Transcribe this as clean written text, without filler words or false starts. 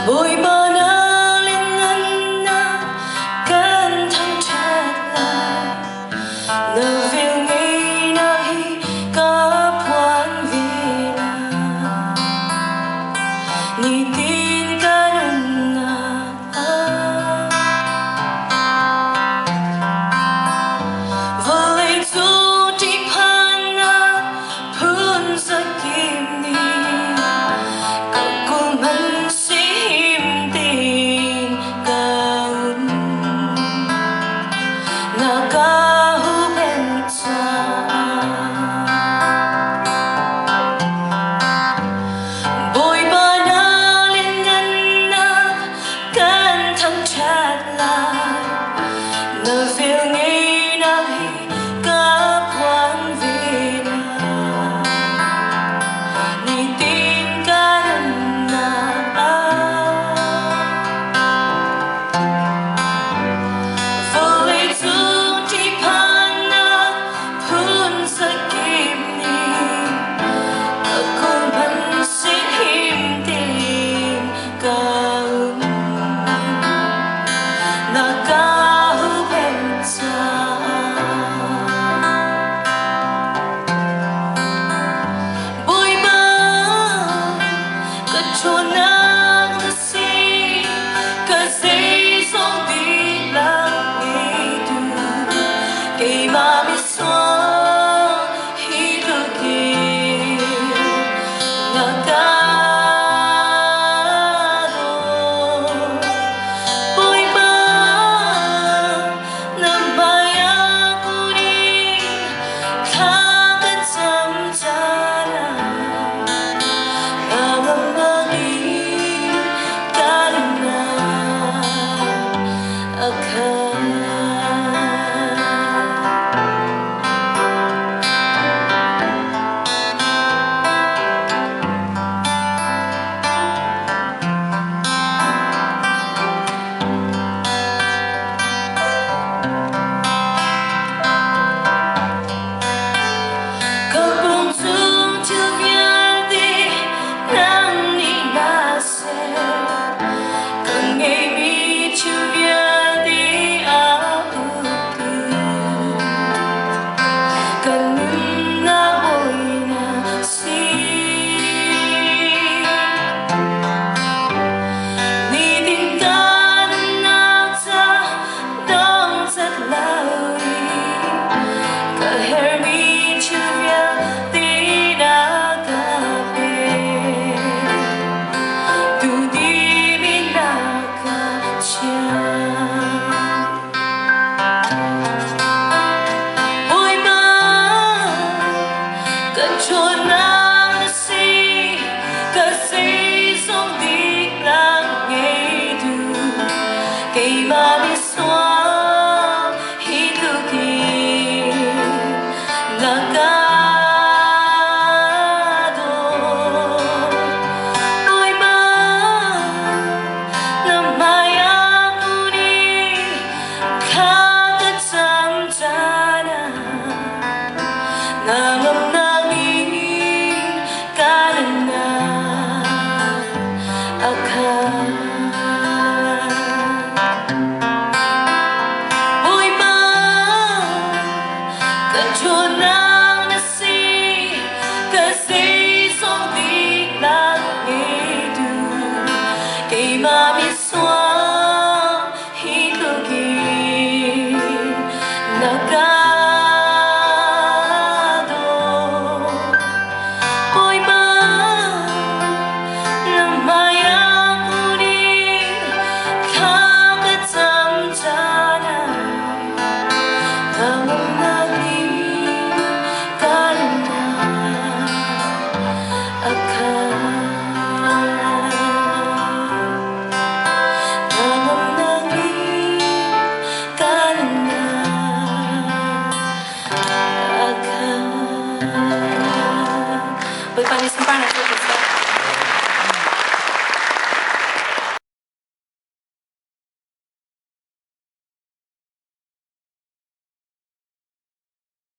Bụi bơ nơ lên ngân na cơn thăng chát lại nơ phiêu nghi na hi có quan vì na ni tin ka nun na vô lấy du đi pan na phun sa kim ni cậu cùng mình sim tin kaun nakahubensa boy banalin ganna kan thăng chat lại nơ phiêu nghi na hi ka quan vi na ni tin ka na vô lấy du đi pan na phun sa kim ni cậu cùng mình sim tin kaun nakahubensa boy ba jonah kasi zong di lang itu kay mamiswa hidugin nagado boy ba namayakuri kagat samsara nangamagin karna akan Kapung sung chubyati nang ninase kangay mi chubyati autu kanun na boy na si ni din ka na sa dong sa lawi kahermi chubyati na gabi tudi minakasya boy ba jonah kasi zong di lang itu kay mamiswa hidugin nagado boy ba namayakuri kagat samsara nangamnangin karna akan boy ba jonah kasi zong di lang itu kay mamiswa